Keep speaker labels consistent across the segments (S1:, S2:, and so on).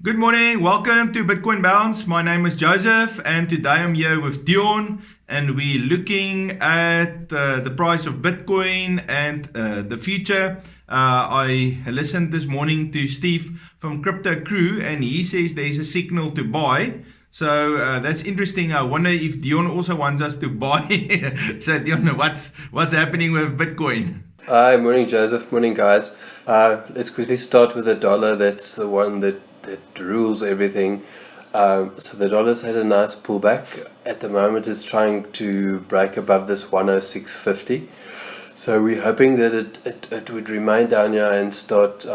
S1: Good morning, welcome to Bitcoin Bounce. My name is Joseph, and today I'm here with Dion, and we're looking at the price of Bitcoin and the future. I listened this morning to Steve from Crypto Crew, and he says there's a signal to buy. So that's interesting. I wonder if Dion also wants us to buy. So Dion, what's happening with Bitcoin?
S2: Hi, morning Joseph, morning guys. Let's quickly start with the dollar. That's the one that rules everything. So the dollar's had a nice pullback. At the moment it's trying to break above this 106.50. So we're hoping that it would remain down here and start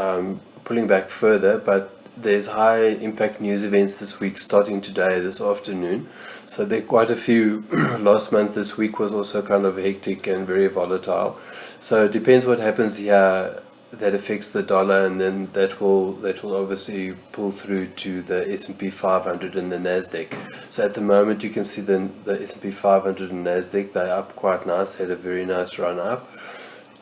S2: pulling back further, but there's high impact news events this week starting today, this afternoon. So there are quite a few. Last month, this week was also kind of hectic and very volatile. So it depends what happens here that affects the dollar, and then that will obviously pull through to the S&P 500 and the Nasdaq. So at the moment you can see the S&P 500 and Nasdaq, they're up quite nice, had a very nice run up.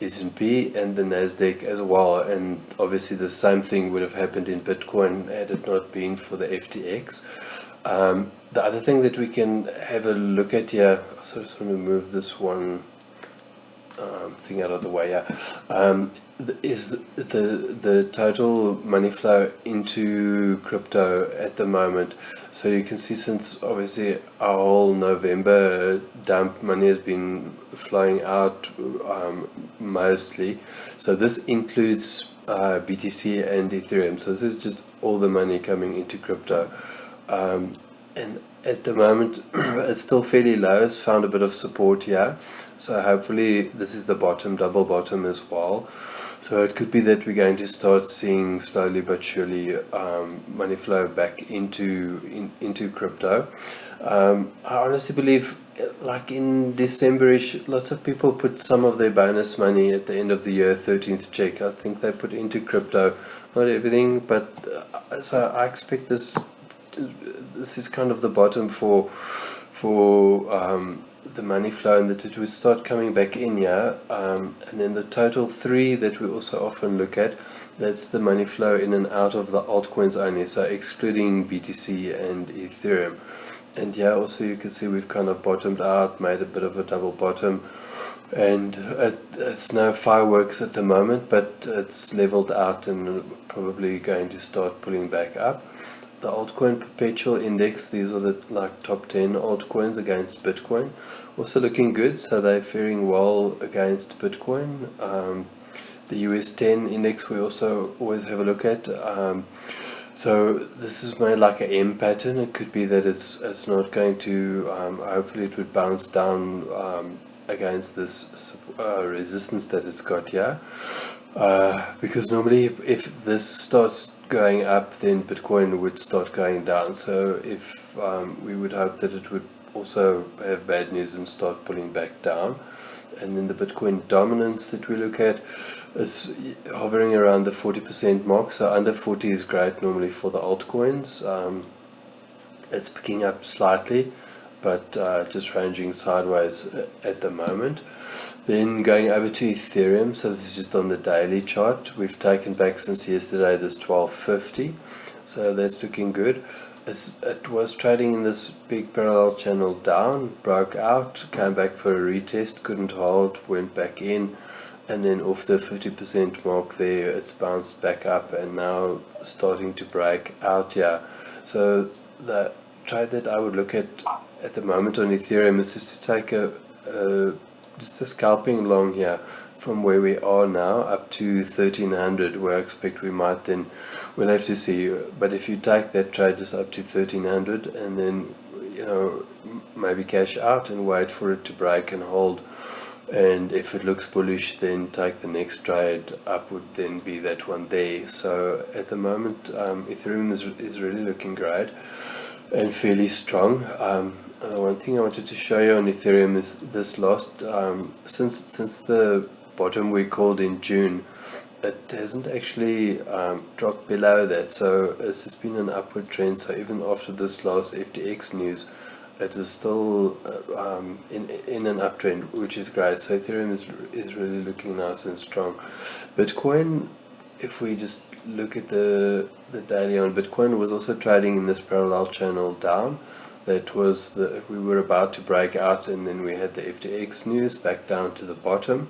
S2: S&P and the Nasdaq as well, and obviously the same thing would have happened in Bitcoin had it not been for the FTX. The other thing that we can have a look at here, so I just want to move this one thing out of the way here, is the total money flow into crypto at the moment. So you can see since obviously our whole November dump, money has been flowing out mostly. So this includes BTC and Ethereum. So this is just all the money coming into crypto. And at the moment it's still fairly low. It's found a bit of support here, so hopefully this is the bottom, double bottom as well. So it could be that we're going to start seeing slowly but surely money flow back into crypto. I honestly believe, like in Decemberish, lots of people put some of their bonus money at the end of the year, 13th check, I think they put into crypto. Not everything, but so I expect this is kind of the bottom for the money flow, and that it would start coming back in here. And then the total three that we also often look at, that's the money flow in and out of the altcoins only, so excluding BTC and Ethereum. And yeah, also you can see we've kind of bottomed out, made a bit of a double bottom, and it's no fireworks at the moment, but it's leveled out and probably going to start pulling back up. The altcoin perpetual index, these are the top 10 altcoins against Bitcoin, also looking good, so they're faring well against Bitcoin. The US 10 index we also always have a look at. So this is made like an M pattern. It could be that it's not going to, hopefully it would bounce down against this resistance that it's got here. Because normally if this starts going up, then Bitcoin would start going down. So if we would hope that it would also have bad news and start pulling back down. And then the Bitcoin dominance that we look at is hovering around the 40% mark. So under 40 is great normally for the altcoins. It's picking up slightly, but just ranging sideways at the moment. Then going over to Ethereum, so this is just on the daily chart. We've taken back since yesterday this 1250, so that's looking good. It was trading in this big parallel channel down, broke out, came back for a retest, couldn't hold, went back in, and then off the 50% mark there, it's bounced back up and now starting to break out here. So the trade that I would look at the moment on Ethereum is just to take just a scalping long here from where we are now up to 1300, where I expect we might then, we'll have to see, but if you take that trade just up to 1300 and then maybe cash out and wait for it to break and hold, and if it looks bullish then take the next trade up, would then be that one there. So at the moment Ethereum is really looking great and fairly strong. One thing I wanted to show you on Ethereum is this last, since the bottom we called in June, it hasn't actually dropped below that, so it's just been an upward trend. So even after this last FTX news, it is still in an uptrend, which is great. So Ethereum is really looking nice and strong. Bitcoin, if we just look at the daily on Bitcoin, was also trading in this parallel channel down. That was we were about to break out, and then we had the FTX news back down to the bottom.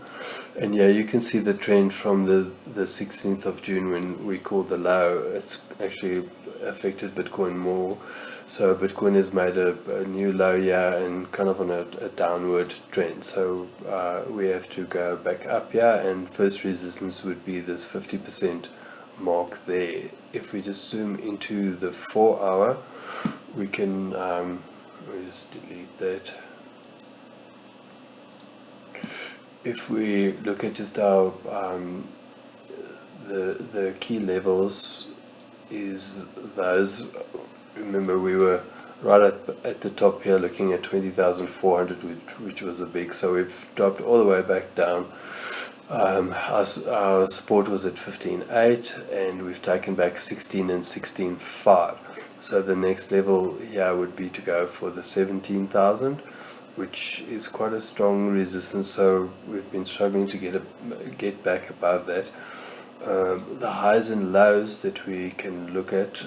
S2: And yeah, you can see the trend from the 16th of June when we called the low. It's actually affected Bitcoin more. So Bitcoin has made a new low here and kind of on a downward trend. So we have to go back up here, and first resistance would be this 50% mark there. If we just zoom into the 4 hour, we can let me just delete that. If we look at just our the key levels is those. Remember, we were right at the top here looking at 20,400, which was a big, so we've dropped all the way back down. Our support was at 15.8, and we've taken back 16 and 16.5. So the next level here would be to go for the 17,000, which is quite a strong resistance. So we've been struggling to get back above that. The highs and lows that we can look at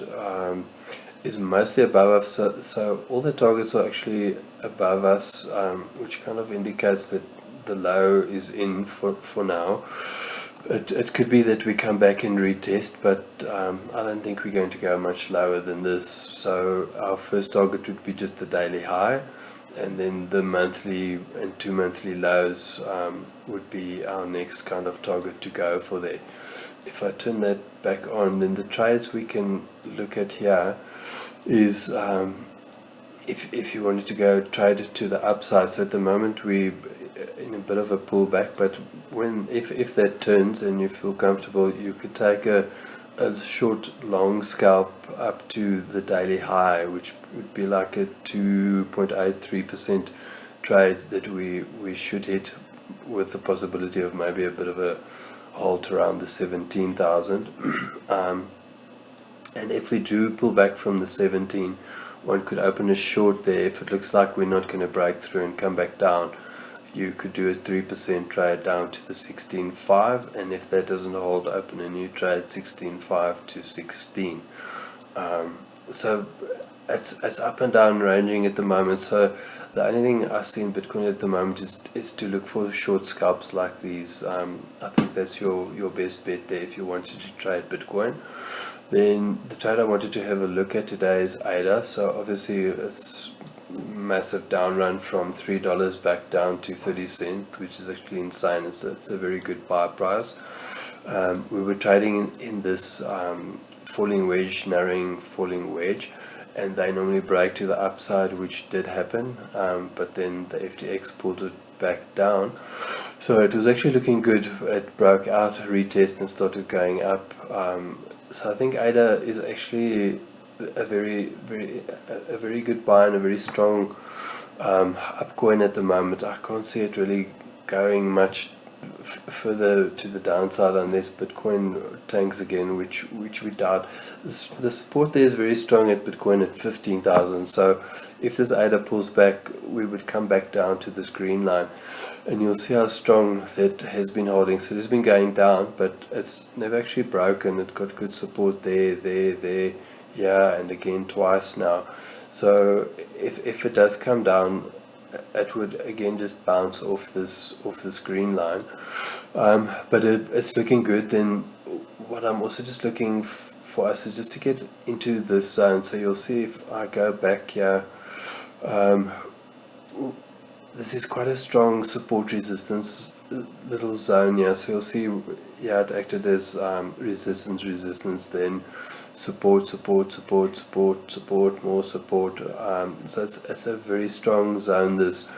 S2: is mostly above us, so all the targets are actually above us, which kind of indicates that the low is in for now. It could be that we come back and retest, but I don't think we're going to go much lower than this. So our first target would be just the daily high, and then the monthly and 2 monthly lows would be our next kind of target to go for there. If I turn that back on, then the trades we can look at here is if you wanted to go trade it to the upside. So at the moment we're in a bit of a pullback, but if that turns and you feel comfortable, you could take a short long scalp up to the daily high, which would be like a 2.83% trade that we should hit, with the possibility of maybe a bit of a halt around the 17,000. And if we do pull back from the 17, one could open a short there. If it looks like we're not going to break through and come back down, you could do a 3% trade down to the 16.5, and if that doesn't hold, open a new trade 16.5 to 16. So it's up and down ranging at the moment. So the only thing I see in Bitcoin at the moment is to look for short scalps like these. I think that's your best bet there if you wanted to trade Bitcoin. Then the trade I wanted to have a look at today is ADA. So obviously it's massive down run from $3 back down to 30 cents, which is actually insane. It's a very good buy price. We were trading in this falling wedge, narrowing falling wedge, and they normally break to the upside, which did happen, but then the FTX pulled it back down. So it was actually looking good. It broke out, retest, and started going up. So I think ADA is actually a very good buy and a very strong upcoin at the moment. I can't see it really going much further to the downside unless Bitcoin tanks again, which we doubt. The support there is very strong at Bitcoin at 15,000. So if this ADA pulls back, we would come back down to this green line, and you'll see how strong that has been holding. So it has been going down, but it's never actually broken. It got good support there, yeah, and again twice now. So if it does come down, it would again just bounce off this green line, but it's looking good. Then what I'm also just looking for us is just to get into this zone. So you'll see if I go back here, this is quite a strong support resistance little zone here. So you'll see, yeah, it acted as resistance, then support, more support. So it's a very strong zone, this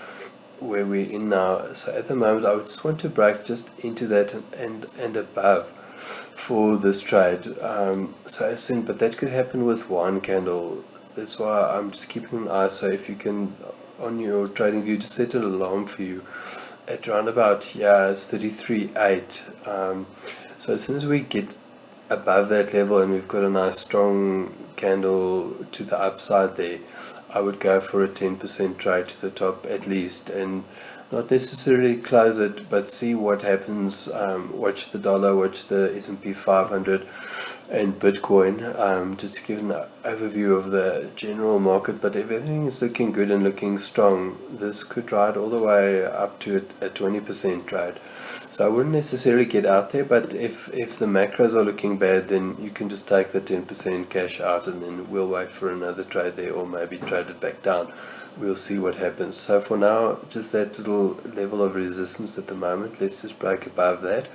S2: where we're in now. So at the moment I would just want to break just into that and above for this trade. So as soon, but that could happen with one candle. That's why I'm just keeping an eye. So if you can, on your trading view, just set an alarm for you at around about here is 33.8. So as soon as we get above that level and we've got a nice strong candle to the upside there, I would go for a 10% trade to the top at least, and not necessarily close it, but see what happens. Watch the dollar, watch the S&P 500. and Bitcoin, just to give an overview of the general market. But if everything is looking good and looking strong, this could ride all the way up to a 20% trade. So I wouldn't necessarily get out there, but if the macros are looking bad, then you can just take the 10% cash out, and then we'll wait for another trade there, or maybe trade it back down. We'll see what happens. So for now, just that little level of resistance at the moment. Let's just break above that.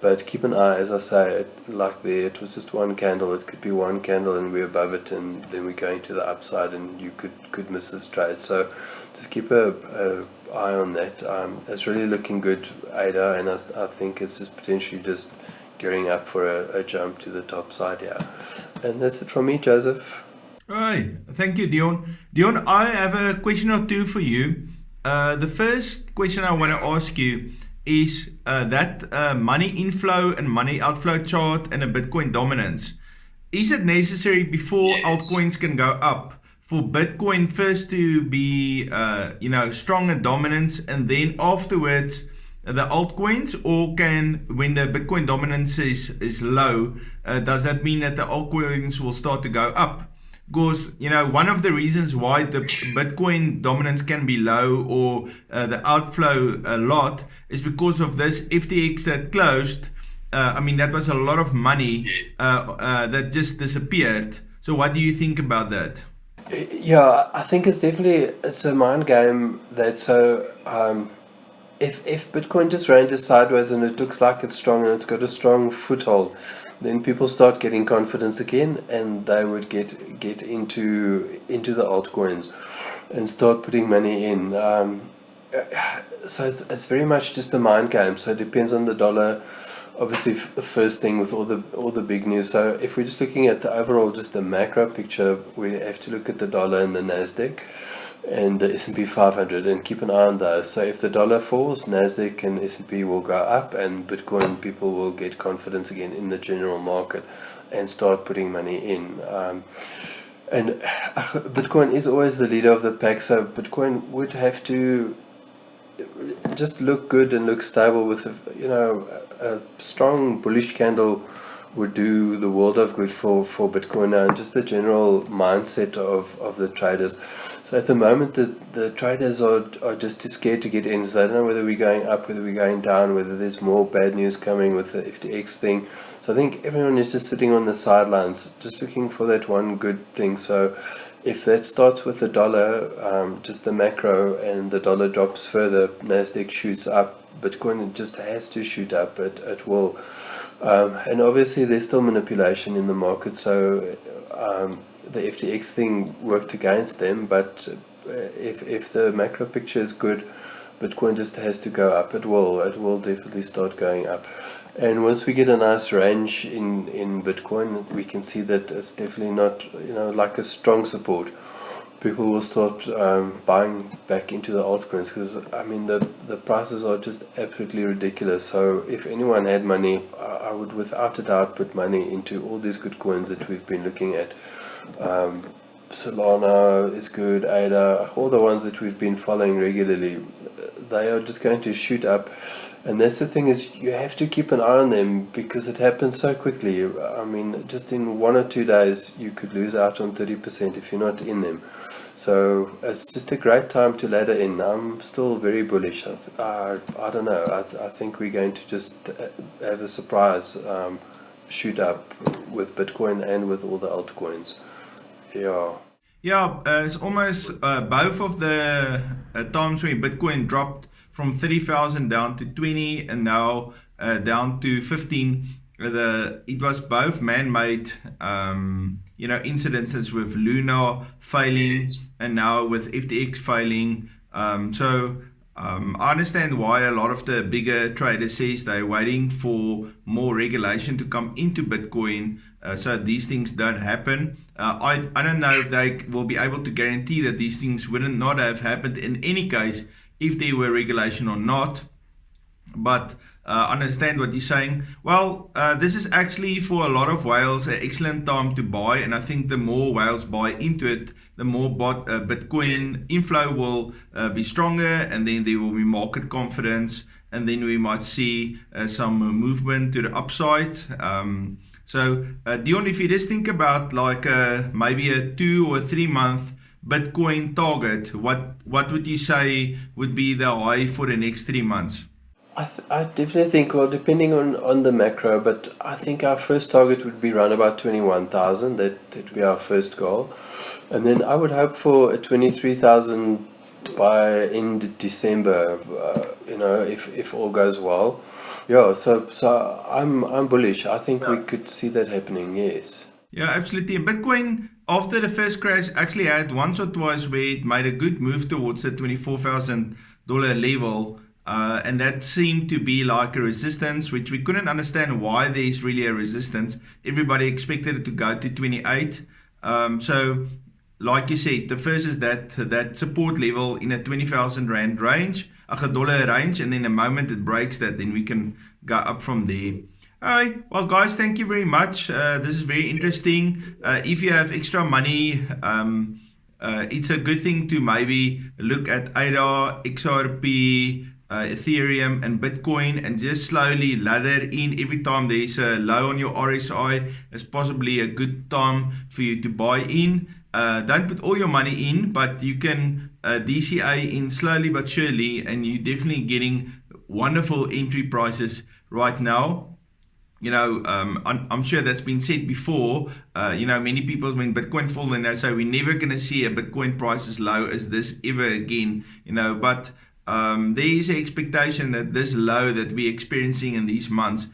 S2: But keep an eye, as I say, like there, it was just one candle. It could be one candle and we're above it, and then we're going to the upside, and you could miss this trade. So just keep a eye on that. It's really looking good, Ada, and I think it's just potentially just gearing up for a jump to the top side here. And that's it from me, Joseph.
S1: All right, thank you, Dion. Dion, I have a question or two for you. The first question I want to ask you is that money inflow and money outflow chart and a Bitcoin dominance. Is it necessary before altcoins can go up for Bitcoin first to be strong and dominance, and then afterwards the altcoins? Or can, when the Bitcoin dominance is low, does that mean that the altcoins will start to go up? Because, one of the reasons why the Bitcoin dominance can be low or the outflow a lot is because of this FTX that closed. That was a lot of money that just disappeared. So what do you think about that?
S2: Yeah, I think it's a mind game that if Bitcoin just ranges sideways and it looks like it's strong and it's got a strong foothold, then people start getting confidence again, and they would get into the altcoins and start putting money in. So it's very much just a mind game. So it depends on the dollar. Obviously, the first thing with all the big news. So if we're just looking at the overall, just the macro picture, we have to look at the dollar and the Nasdaq and the S&P 500 and keep an eye on those. So if the dollar falls, Nasdaq and S&P will go up, and Bitcoin, people will get confidence again in the general market and start putting money in. And Bitcoin is always the leader of the pack, so Bitcoin would have to just look good and look stable with a strong bullish candle would do the world of good for Bitcoin now, and just the general mindset of the traders. So at the moment, the traders are just too scared to get in. So they don't know whether we're going up, whether we're going down, whether there's more bad news coming with the FTX thing. So I think everyone is just sitting on the sidelines, just looking for that one good thing. So if that starts with the dollar, just the macro, and the dollar drops further, Nasdaq shoots up, Bitcoin just has to shoot up. It will. And obviously there's still manipulation in the market, so the FTX thing worked against them, but if the macro picture is good, Bitcoin just has to go up. It will definitely start going up. And once we get a nice range in Bitcoin, we can see that it's definitely not like a strong support. People will start buying back into the altcoins, because the prices are just absolutely ridiculous. So if anyone had money, I would without a doubt put money into all these good coins that we've been looking at. Solana is good, ADA, all the ones that we've been following regularly, they are just going to shoot up. And that's the thing, is you have to keep an eye on them, because it happens so quickly. Just in 1 or 2 days you could lose out on 30% if you're not in them. So it's just a great time to ladder in. I'm still very bullish. I don't know. I think we're going to just have a surprise shoot up with Bitcoin and with all the altcoins.
S1: Yeah, it's almost both of the times when Bitcoin dropped from 30,000 down to 20 and now down to 15. It was both man-made, incidences with Luna failing and now with FTX failing. I understand why a lot of the bigger traders says they're waiting for more regulation to come into Bitcoin so these things don't happen. I don't know if they will be able to guarantee that these things wouldn't not have happened in any case if there were regulation or not. But understand what you're saying. Well, this is actually for a lot of whales an excellent time to buy, and I think the more whales buy into it, the more Bitcoin inflow will be stronger, and then there will be market confidence, and then we might see some movement to the upside. So Dion, if you just think about like maybe a 2 or 3 month Bitcoin target, what would you say would be the high for the next 3 months?
S2: I definitely think, well, depending on the macro, but I think our first target would be around about 21,000. That would be our first goal. And then I would hope for a 23,000 by end December, if all goes well. Yeah, so I'm bullish. I think we could see that happening, yes.
S1: Yeah, absolutely. And Bitcoin, after the first crash, actually had once or twice where it made a good move towards the $24,000 level. And that seemed to be like a resistance, which we couldn't understand why there is really a resistance. Everybody expected it to go to 28. So, like you said, the first is that support level in a 20,000 Rand range, a dollar range, and then the moment it breaks that, then we can go up from there. Alright, well guys, thank you very much. This is very interesting. If you have extra money, it's a good thing to maybe look at ADA, XRP, Ethereum and Bitcoin, and just slowly ladder in. Every time there's a low on your RSI, it's possibly a good time for you to buy in. Don't put all your money in, but you can DCA in slowly but surely, and you're definitely getting wonderful entry prices right now. I'm sure that's been said before. Many people, when Bitcoin falls, and they say we're never going to see a Bitcoin price as low as this ever again. But there is an expectation that this low that we're experiencing in these months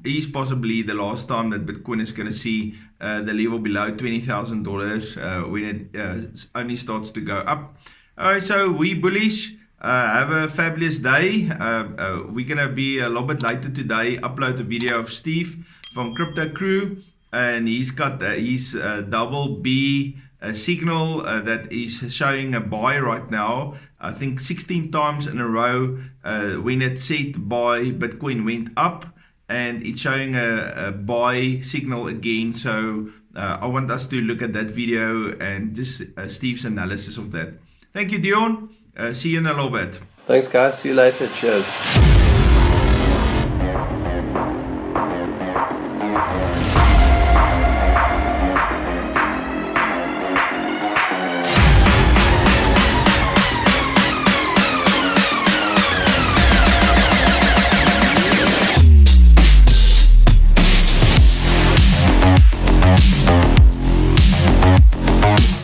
S1: is possibly the last time that Bitcoin is going to see the level below $20,000 when it only starts to go up. Alright, so we bullish. Have a fabulous day. We're going to be a little bit later today, upload a video of Steve from Crypto Crew, and he's got his double B signal that is showing a buy right now. I think 16 times in a row when it said buy, Bitcoin went up, and it's showing a buy signal again. So I want us to look at that video and just Steve's analysis of that. Thank you, Dion. See you in a little bit.
S2: Thanks, guys. See you later. Cheers.